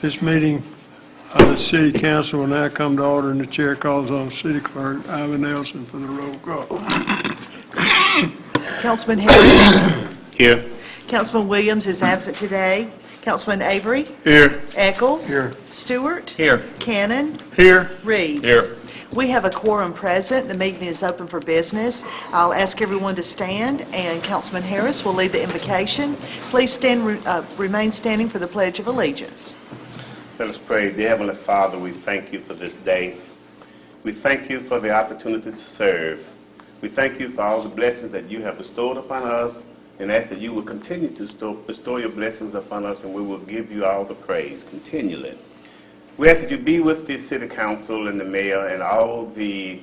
This meeting of the City Council will now come to order, and the chair calls on City Clerk Ivan Nelson for the roll call. Councilman Harris. Here. Councilman Williams is absent today. Councilman Avery. Here. Eccles. Here. Stewart. Here. Cannon. Here. Reed. Here. We have a quorum present. The meeting is open for business. I'll ask everyone to stand, and Councilman Harris will lead the invocation. Please remain standing for the Pledge of Allegiance. Let us pray. Dear Heavenly Father, we thank you for this day. We thank you for the opportunity to serve. We thank you for all the blessings that you have bestowed upon us, and ask that you will continue to bestow your blessings upon us, and we will give you all the praise continually. We ask that you be with the City Council and the Mayor and all the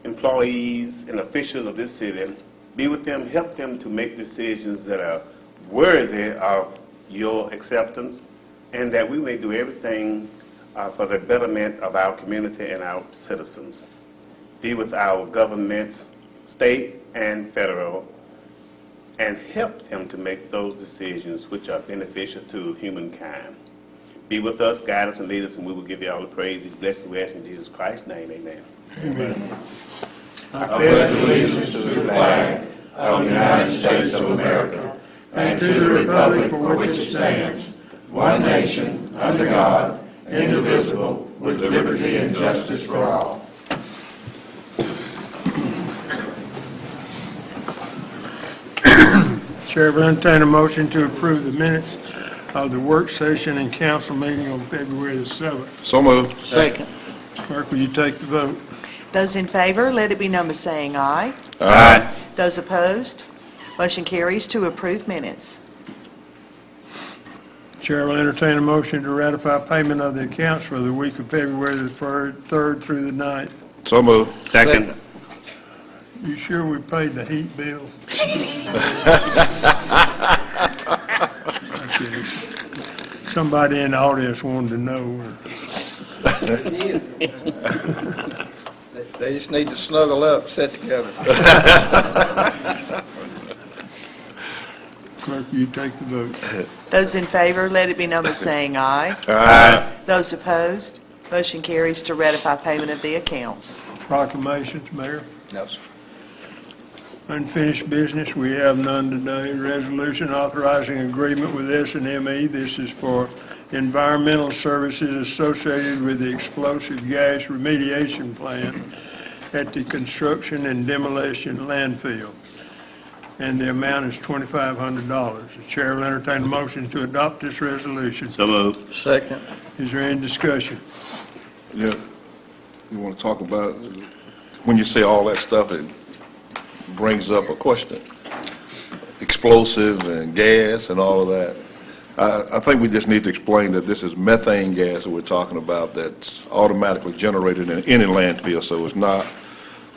employees and officials of this city. Be with them, help them to make decisions that are worthy of your acceptance, and that we may do everything for the betterment of our community and our citizens. Be with our governments, state and federal, and help them to make those decisions which are beneficial to humankind. Be with us, guide us, and lead us, and we will give you all the praise. These blessings we ask in Jesus Christ's name. Amen. Amen. I pledge allegiance to the flag of the United States of America and to the republic for which it stands, one nation, under God, indivisible, with liberty and justice for all. Chair will entertain a motion to approve the minutes of the work session and council meeting on February the 7th. So moved. Second. Clerk, will you take the vote? Those in favor, let it be known by saying aye. Aye. Those opposed, motion carries to approve minutes. Chair will entertain a motion to ratify payment of the accounts for the week of February the 3rd through the 9th. So moved. Second. You sure we paid the heat bill? Okay. Somebody in the audience wanted to know. They just need to snuggle up, sit together. Clerk, will you take the vote? Those in favor, let it be known by saying aye. Aye. Those opposed, motion carries to ratify payment of the accounts. Proclamations, Mayor. No, sir. Unfinished business, we have none today. Resolution authorizing agreement with S&ME. This is for environmental services associated with the explosive gas remediation plant at the construction and demolition landfill. And the amount is $2,500. The chair will entertain a motion to adopt this resolution. So moved. Second. Is there any discussion? Yeah. You want to talk about, when you say all that stuff, it brings up a question. Explosive and gas and all of that. I think we just need to explain that this is methane gas that we're talking about that's automatically generated in any landfill, so it's not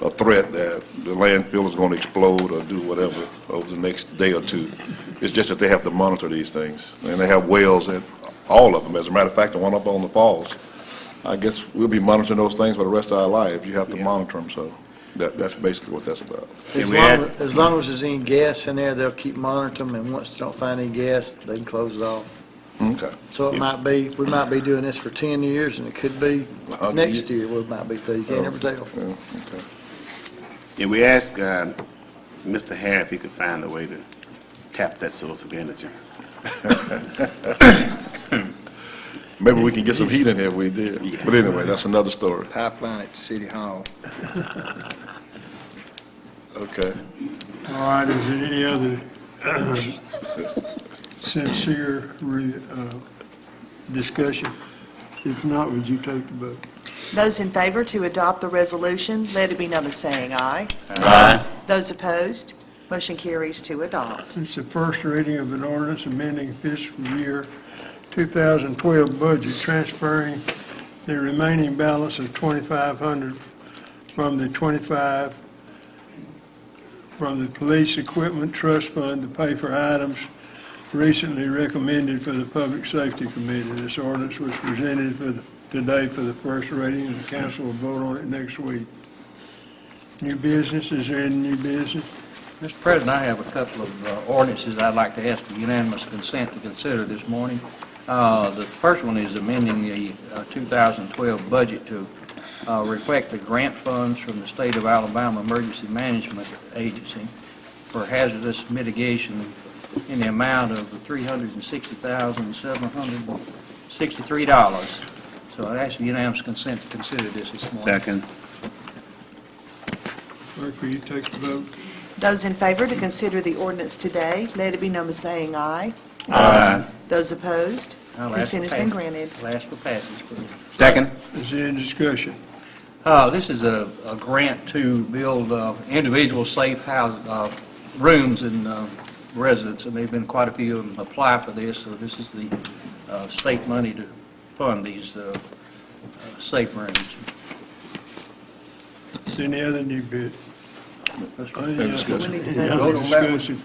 a threat that the landfill is going to explode or do whatever over the next day or two. It's just that they have to monitor these things. And they have wells at all of them. As a matter of fact, the one up on the falls, I guess we'll be monitoring those things for the rest of our life. You have to monitor them, so that's basically what that's about. As long as there's any gas in there, they'll keep monitoring them, and once they don't find any gas, they can close it off. Okay. So it might be, we might be doing this for 10 years, and it could be next year we might be through. You can't never tell. Yeah, okay. Yeah, we asked Mr. Harris if he could find a way to tap that source of energy. Maybe we can get some heat in here if we did. Yeah. But anyway, that's another story. Pipeline at City Hall. Okay. All right, is there any other sincere discussion? If not, would you take the vote? Those in favor to adopt the resolution, let it be known by saying aye. Aye. Those opposed, motion carries to adopt. It's the first reading of an ordinance amending fiscal year 2012 budget, transferring the remaining balance of $2,500 from the Police Equipment Trust Fund to pay for items recently recommended for the Public Safety Committee. This ordinance was presented today for the first reading, and the council will vote on it next week. New business, is there any new business? Mr. President, I have a couple of ordinances I'd like to ask for unanimous consent to consider this morning. The first one is amending the 2012 budget to reflect the grant funds from the State of Alabama Emergency Management Agency for hazardous mitigation in the amount of $360,763. So I ask for unanimous consent to consider this morning. Second. Clerk, will you take the vote? Those in favor to consider the ordinance today, let it be known by saying aye. Aye. Those opposed, I'll ask consent has for been passage. granted. I'll ask for passage, please. Second. Is there any discussion? This is a grant to build individual safe house rooms in residents, and there've been quite a few of them apply for this, so this is the state money to fund these safe rooms. Is there any other new bid? Any discussion? We need to Any vote other on discussion?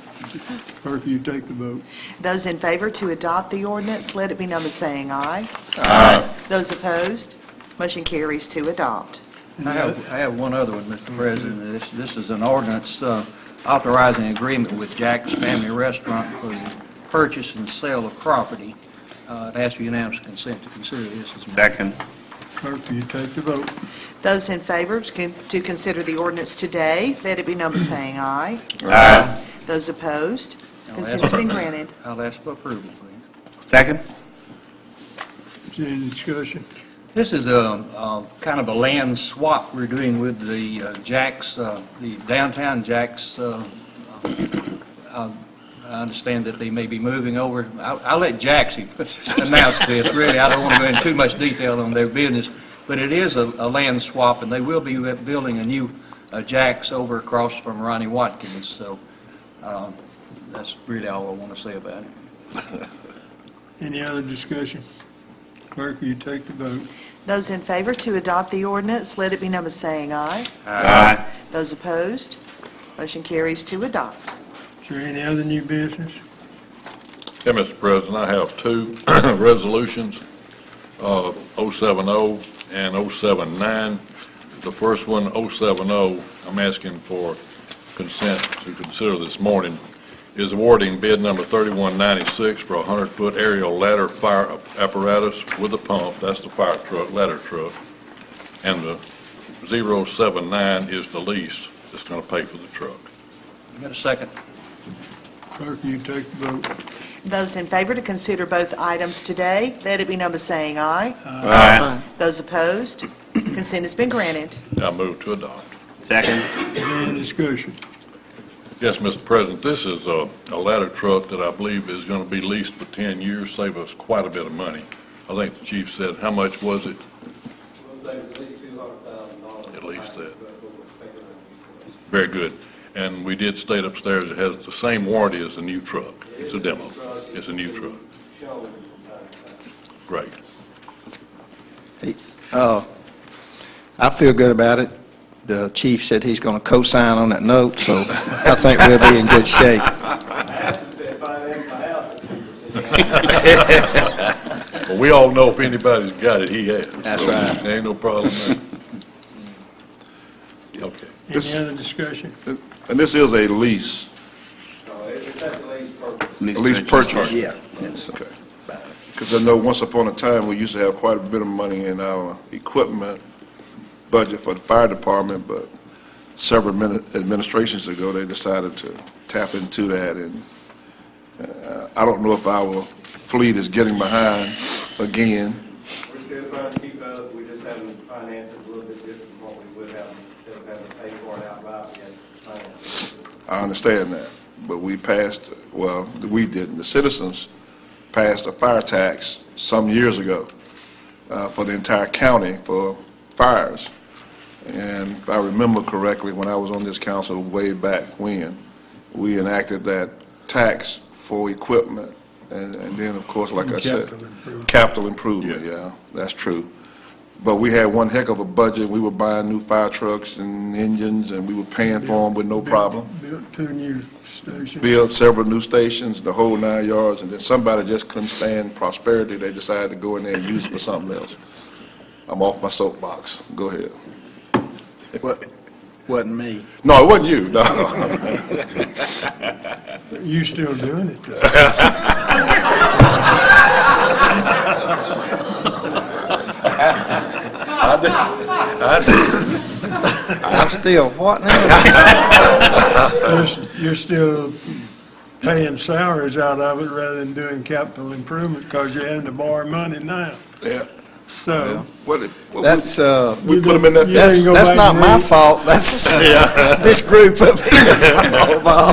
Clerk, will you take the vote? Those in favor to adopt the ordinance, let it be known by saying aye. Aye. Those opposed, motion carries to adopt. I have one other one, Mr. President. This is an ordinance authorizing an agreement with Jack's Family Restaurant for the purchase and sale of property. I'd ask for unanimous consent to consider this as well. Second. Clerk, will you take the vote? Those in favor to consider the ordinance today, let it be known by saying aye. Aye. Those opposed, I'll consent ask has been granted. I'll ask for approval, please. Second. Is there any discussion? This is a kind of a land swap we're doing with the Jack's, the downtown Jack's. I understand that they may be moving over. I'll let Jack's announce this, really. I don't want to go into too much detail on their business, but it is a land swap, and they will be building a new Jack's over across from Ronnie Watkins, so that's really all I want to say about it. Any other discussion? Clerk, will you take the vote? Those in favor to adopt the ordinance, let it be known by saying aye. Aye. Those opposed, motion carries to adopt. Is there any other new business? Yeah, Mr. President, I have two resolutions, 070 and 079. The first one, 070, I'm asking for consent to consider this morning, is awarding bid number 3196 for a 100-foot aerial ladder fire apparatus with a pump. That's the fire truck, ladder truck. And the 079 is the lease that's going to pay for the truck. You got a second? Clerk, will you take the vote? Those in favor to consider both items today, let it be known by saying aye. Aye. Those opposed, consent has been granted. I move to adopt. Second. Is there any discussion? Yes, Mr. President, this is a ladder truck that I believe is going to be leased for 10 years, save us quite a bit of money. I think the chief said, how much was it? At least that. Very good. And we did state upstairs, it has the same warranty as the new truck. It's a demo. It's a new truck. Great. I feel good about it. The chief said he's going to co-sign on that note, so I think we'll be in good shape. Well, we all know if anybody's got it, he has. That's So right. There ain't no problem there. Okay. This- Any other discussion? And this is a lease. Lease purchase. Yeah. Yes. Okay. Because I know once upon a time, we used to have quite a bit of money in our equipment budget for the fire department, but several administrations ago, they decided to tap into that, and I don't know if our fleet is getting behind again. We're still trying to keep up, we just haven't financed it a little bit different from what we would have, instead of having to pay for it outright, we had to finance it. I understand that, but we passed, well, we didn't, the citizens passed a fire tax some years ago for the entire county for fires. And if I remember correctly, when I was on this council way back when, we enacted that tax for equipment. And then, of course, like I said, Capital improvement. capital improvement, yeah, that's true. But we had one heck of a budget. We were buying new fire trucks and engines, and we were paying for them with no problem. Built 2 new stations. Built several new stations, the whole 9 yards, and then somebody just couldn't stand prosperity. They decided to go in there and use it for something else. I'm off my soapbox. Go ahead. Wasn't me. No, it wasn't you, no. You still doing it, though. I'm still, what now? You're still paying salaries out of it rather than doing capital improvement because you're having to borrow money now. Yeah. So, That's, We put them in that. You didn't go that's back not and my read- fault, that's this group up here.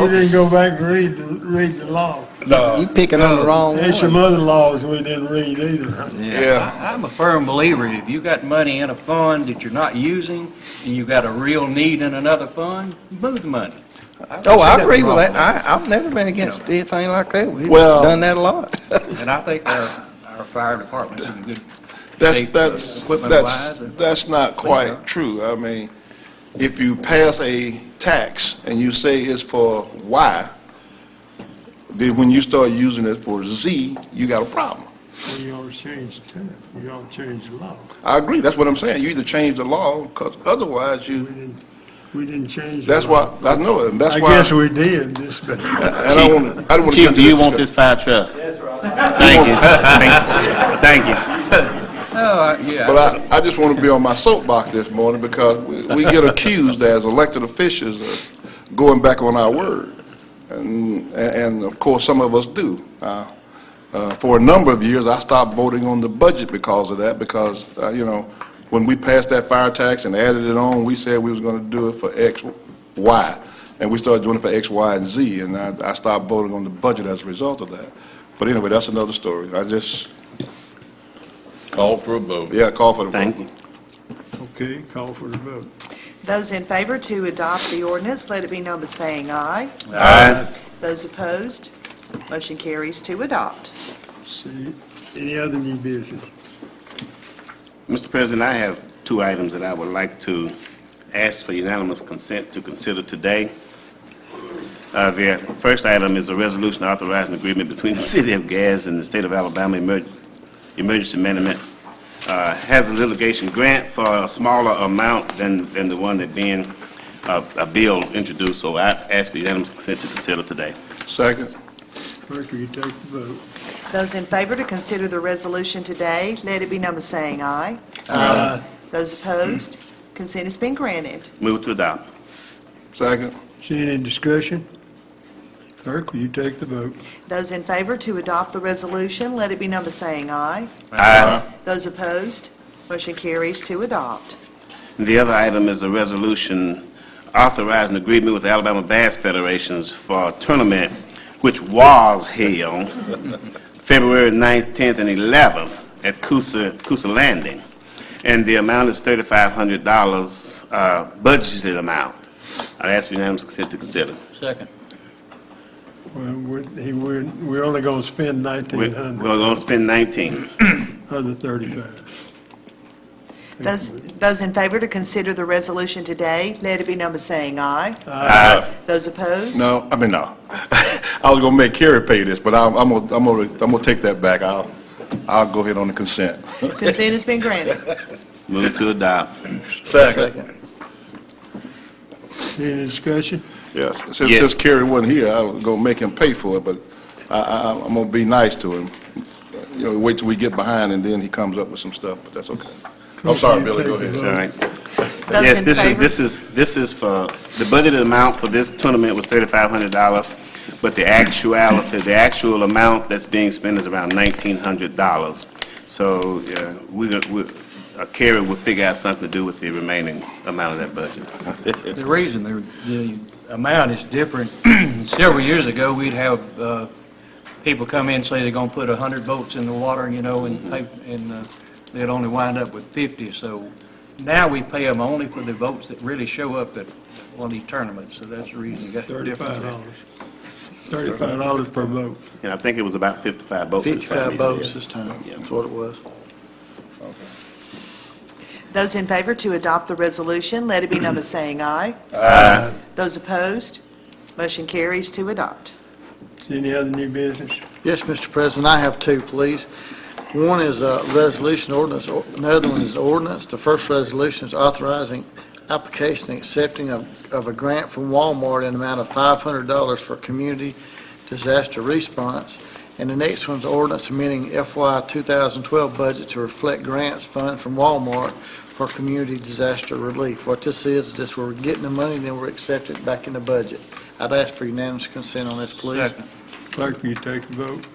you didn't go back and read the law. You picking on the wrong There's some one. other laws we didn't read either. Huh? Yeah. I'm a firm believer, if you got money in a fund that you're not using, and you got a real need in another fund, move the money. Oh, I agree with that. I've never been against anything like that. We've Well- done that a lot. And I think our fire department's in good That's, shape, that's, equipment-wise. that's not quite true. I mean, if you pass a tax and you say it's for Y, then when you start using it for Z, you got a problem. Well, you ought to change the term. You ought to change the law. I agree, that's what I'm saying. You either change the law, because otherwise We didn't change the that's law. why, I know it, and that's I why. guess we did. Just, And I don't want to. Chief, do you want this fire truck? Yes, sir. Thank you. Thank you. Oh, yeah. But I just want to be on my soapbox this morning because we get accused as elected officials of going back on our word. And of course, some of us do. For a number of years, I stopped voting on the budget because of that, because, when we passed that fire tax and added it on, we said we was going to do it for X, Y. And we started doing it for X, Y, and Z, and I stopped voting on the budget as a result of that. But anyway, that's another story. I just, Call for a vote. call for the vote. Thank you. okay, call for the vote. Those in favor to adopt the ordinance, let it be known by saying aye. Aye. Those opposed, motion carries to adopt. See, any other new business? Mr. President, I have two items that I would like to ask for unanimous consent to consider today. The first item is a resolution authorizing agreement between the City of Gadsden and the State of Alabama Emergency Management. Has a litigation grant for a smaller amount than the one that being a bill introduced, so I ask for unanimous consent to consider today. Second. Clerk, will you take the vote? Those in favor to consider the resolution today, let it be known by saying aye. Aye. Those opposed, consent has been granted. Move to adopt. Second. See any discussion? Clerk, will you take the vote? Those in favor to adopt the resolution, let it be known by saying aye. Aye. Those opposed, motion carries to adopt. The other item is a resolution authorizing agreement with the Alabama Bass Federations for a tournament which was held February 9th, 10th, and 11th at Coosa Landing. And the amount is $3,500 budgeted amount. I ask for unanimous consent to consider. Second. Well, we're only going to spend We're 1,900 going to spend 19. of the 35. Those in favor to consider the resolution today, let it be known by saying aye. Aye. Those opposed, No. I was gonna make Kerry pay this, but I'm gonna take that back. I'll go ahead on the consent. consent has been granted. Move to adopt. Second. Any discussion? Yes. Yes. Since Kerry wasn't here, I was gonna make him pay for it, but I'm gonna be nice to him. Wait till we get behind and then he comes up with some stuff, but that's okay. I'm sorry, Billy, go ahead. All right. Those Yes, in this favor? is for, the budgeted amount for this tournament was $3,500, but the actual amount that's being spent is around $1,900. So, Kerry will figure out something to do with the remaining amount of that budget. The reason the amount is different, several years ago, we'd have people come in and say they're going to put 100 boats in the water, and they'd only wind up with 50. So now we pay them only for the boats that really show up at one of these tournaments. So that's the reason you got the difference. $35 per boat. And I think it was about 55 boats. this time 55 he boats said. this time, that's what it was. Those in favor to adopt the resolution, let it be known by saying aye. Aye. Those opposed, motion carries to adopt. Any other new business? Yes, Mr. President, I have two, please. One is a resolution ordinance, another one is ordinance. The first resolution is authorizing application and accepting of a grant from Walmart in the amount of $500 for community disaster response. And the next one's ordinance amending FY 2012 budget to reflect grants fund from Walmart for community disaster relief. What this is just we're getting the money, then we're accepting it back in the budget. I'd ask for unanimous consent on this, please. Second. Clerk, will you take the vote?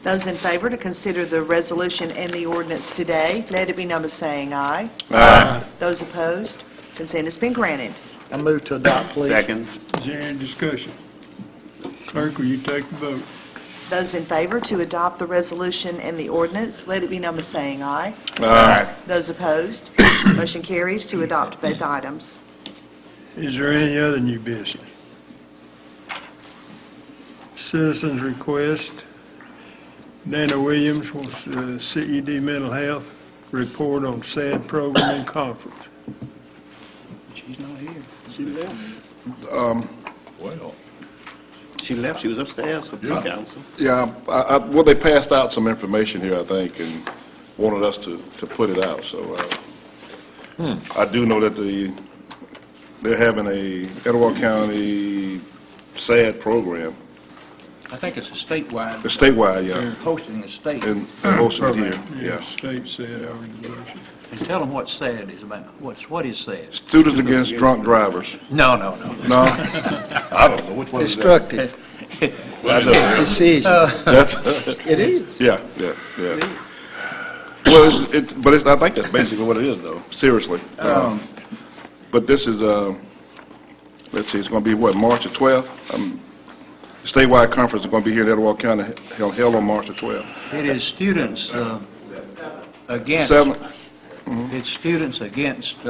Those in favor to consider the resolution and the ordinance today, let it be known by saying aye. Aye. Those opposed, consent has been granted. I move to adopt, please. Second. Is there any discussion? Clerk, will you take the vote? Those in favor to adopt the resolution and the ordinance, let it be known by saying aye. Aye. Those opposed, motion carries to adopt both items. Is there any other new business? Citizens request. Dana Williams wants CED Mental Health report on SAD program and conference. She's not here. She left. Well, She left. She was upstairs for Yeah. council. Yeah, well, they passed out some information here, I think, and wanted us to put it out, so I do know that they're having a Etowah County SAD program, I think it's a statewide. a statewide, They're yeah, hosting a state. and hosted here, yeah. State SAD organization. And tell them what SAD is about. What is SAD? Students Against Drunk Drivers. No. No? I don't know, which one is that? Instructive I know. decision. That's, It is. yeah. Well, I think that's basically what it is, though, seriously. But this is, let's see, it's going to be, what, March the 12th? The statewide conference is going to be here in Etowah County, held on March the 12th. It is students against. 7th? It's students against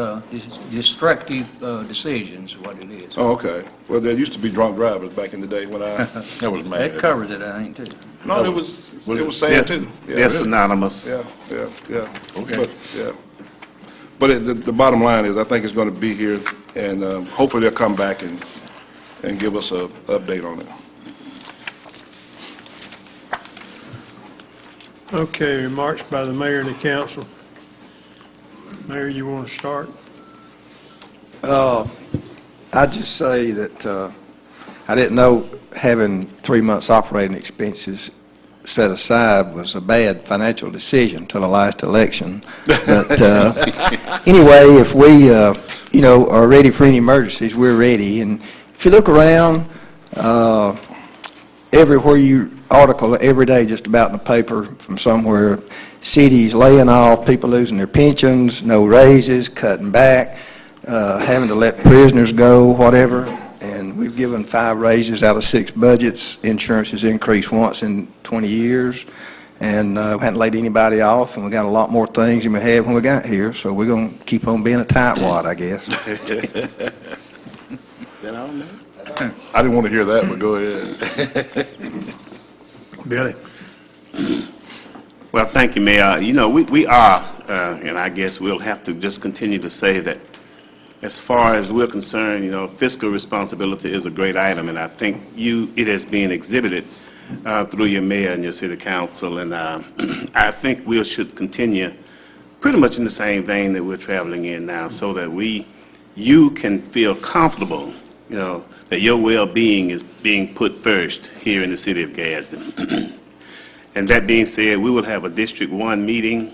destructive decisions, what it is. Oh, okay. Well, there used to be drunk drivers back in the day when I, that was mad. That covers it, I think, too. no, it was sad, too. Yeah, They're synonymous. Yeah. Okay. But, yeah. But the bottom line is, I think it's going to be here, and hopefully they'll come back and give us an update on it. Okay, remarks by the mayor and the council. Mayor, you want to start? I'd just say that I didn't know having 3 months operating expenses set aside was a bad financial decision until the last election. But anyway, if we, are ready for any emergencies, we're ready. And if you look around, everywhere article every day just about in the paper from somewhere, cities laying off, people losing their pensions, no raises, cutting back, having to let prisoners go, whatever. And we've given 5 raises out of 6 budgets. Insurance has increased once in 20 years. And we hadn't laid anybody off, and we got a lot more things than we had when we got here. So we're going to keep on being a tightwad, I guess. I didn't want to hear that, but go ahead. Billy? Well, thank you, Mayor. We are, and I guess we'll have to just continue to say that as far as we're concerned, fiscal responsibility is a great item, and I think it has been exhibited through your mayor and your city council, and I think we should continue pretty much in the same vein that we're traveling in now, so that you can feel comfortable, that your well-being is being put first here in the city of Gadsden. And that being said, we will have a District 1 meeting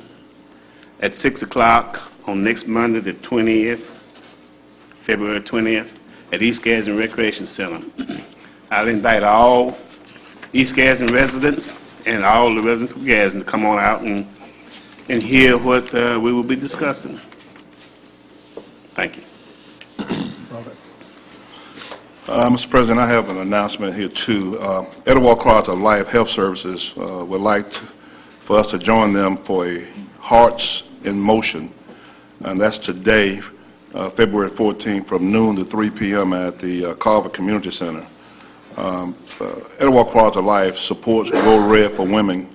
at 6 o'clock on next Monday, the 20th, February 20th, at East Gadsden Recreation Center. I'll invite all East Gadsden residents and all the residents of Gadsden to come on out and hear what we will be discussing. Thank you. Mr. President, I have an announcement here, too. Etowah Cross of Life Health Services would like for us to join them for a Hearts in Motion, and that's today, February 14th, from noon to 3 p.m. at the Carver Community Center. Etowah Cross of Life supports Go Red for Women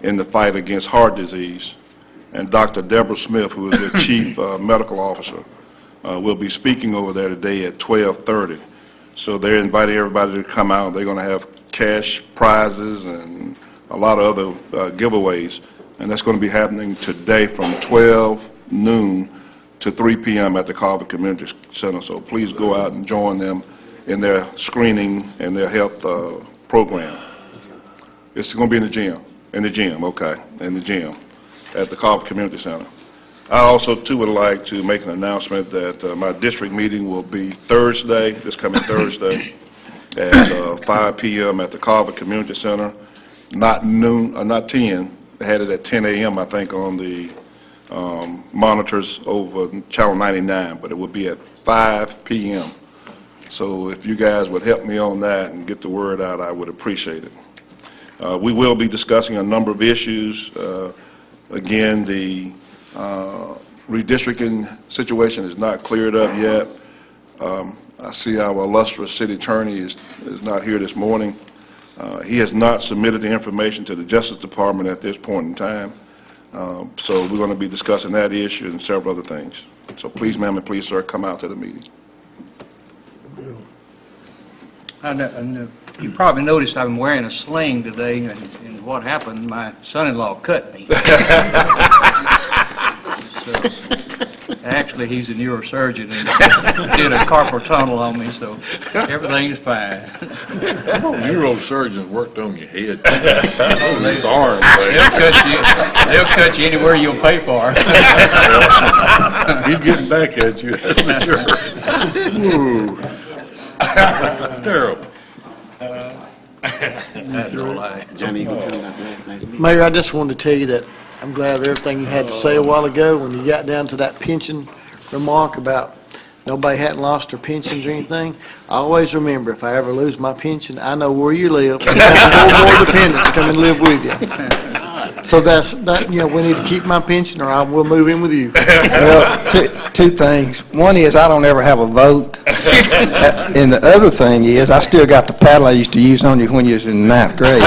in the fight against heart disease, and Dr. Deborah Smith, who is the Chief Medical Officer, will be speaking over there today at 12:30. So they're inviting everybody to come out. They're going to have cash prizes and a lot of other giveaways. And that's going to be happening today from 12 noon to 3 p.m. at the Carver Community Center. So please go out and join them in their screening and their health program. It's going to be in the gym. Okay, in the gym at the Carver Community Center. I also, too, would like to make an announcement that my district meeting will be Thursday, this coming Thursday, at 5 p.m. at the Carver Community Center, not noon, not 10. They had it at 10 a.m., I think, on the monitors over Channel 99, but it will be at 5 p.m. So if you guys would help me on that and get the word out, I would appreciate it. We will be discussing a number of issues. Again, the redistricting situation is not cleared up yet. I see our illustrious city attorney is not here this morning. He has not submitted the information to the Justice Department at this point in time. So we're going to be discussing that issue and several other things. So please, ma'am, and please, sir, come out to the meeting. You probably noticed I'm wearing a sling today, and what happened, my son-in-law cut me. Actually, he's a neurosurgeon and did a carpal tunnel on me, so everything is fine. Neurosurgeons worked on your head. His arm. They'll cut you anywhere you'll pay for. He's getting back at you, that's for sure. Ooh. Terrible. That's all I. Johnny, you gonna tell me about last night's meeting? Mayor, I just wanted to tell you that I'm glad of everything you had to say a while ago when you got down to that pension remark about nobody hadn't lost their pensions or anything. I always remember, if I ever lose my pension, I know where you live. And I have 4 more dependents come and live with you. So we need to keep my pension, or I will move in with you. Well, two things. One is I don't ever have a vote. And the other thing is I still got the paddle I used to use on you when you was in 9th grade.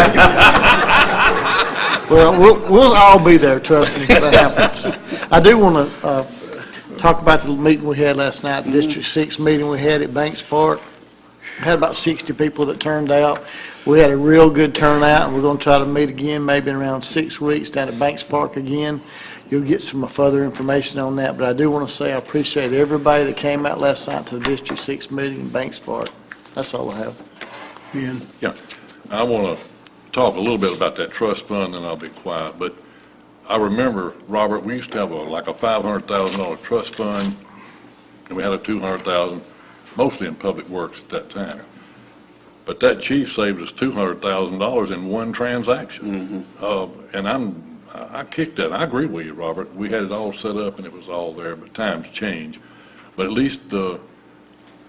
Well, we'll all be there, trust me, if that happens. I do want to talk about the meeting we had last night, the District 6 meeting we had at Banks Park. We had about 60 people that turned out. We had a real good turnout, and we're going to try to meet again maybe in around 6 weeks down at Banks Park again. You'll get some further information on that, but I do want to say I appreciate everybody that came out last night to the District 6 meeting in Banks Park. That's all I have. Ben? Yeah, I want to talk a little bit about that trust fund, and I'll be quiet. But I remember, Robert, we used to have like a $500,000 trust fund, and we had a $200,000, mostly in public works at that time. But that chief saved us $200,000 in one transaction. And I kicked that. I agree with you, Robert. We had it all set up and it was all there, but times change. But at least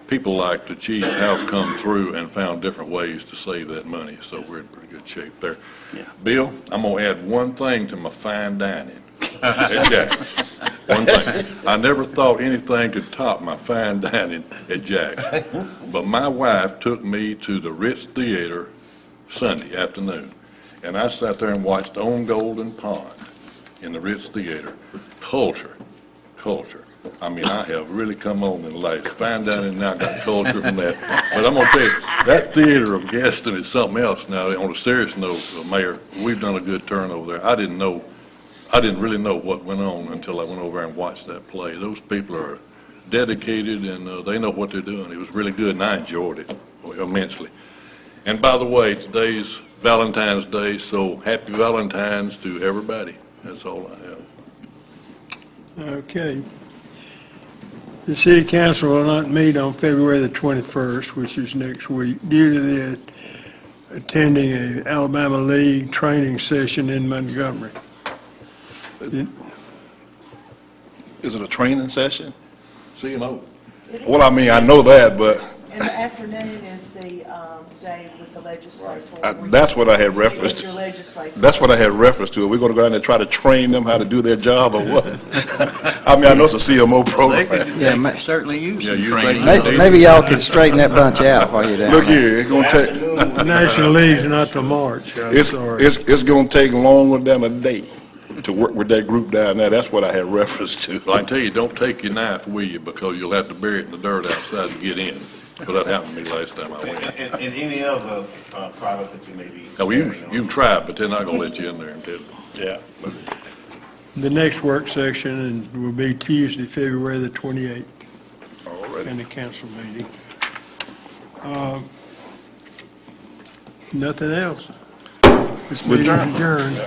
people like the chief have come through and found different ways to save that money, so we're in pretty good shape there. Yeah. Bill, I'm going to add one thing to my fine dining at Jack's. One thing. I never thought anything could top my fine dining at Jack's. But my wife took me to the Ritz Theater Sunday afternoon, and I sat there and watched On Golden Pond in the Ritz Theater. Culture. I mean, I have really come on in life. Fine dining now got culture from that. But I'm going to tell you, that theater of Gadsden is something else. Now, on a serious note, Mayor, we've done a good turn over there. I didn't really know what went on until I went over and watched that play. Those people are dedicated, and they know what they're doing. It was really good, and I enjoyed it immensely. And by the way, today's Valentine's Day, so happy Valentine's to everybody. That's all I have. Okay. The city council will not meet on February the 21st, which is next week, due to the attending a Alabama League training session in Montgomery. Is it a training session? CMO. Well, I mean, I know that, but In the afternoon is the day with the legislature. that's what I had referenced Your to. legislature. That's what I had reference to. Are we going to go down there and try to train them how to do their job or what? I mean, I know it's a CMO They program. could certainly use some you training. Maybe y'all could straighten that bunch out while you're down Look there. here, it's going to take, The National League's not till March, I'm sorry. it's going to take longer than a day to work with that group down there. That's what I had reference to. Well, I can tell you, don't take your knife with you because you'll have to bury it in the dirt outside to get in. But that happened to me last time I went. And any other product that you may be. Now, you can try it, but they're not going to let you in there until. Yeah. The next work session will be Tuesday, February the 28th, in the council meeting. Nothing else. This meeting is adjourned.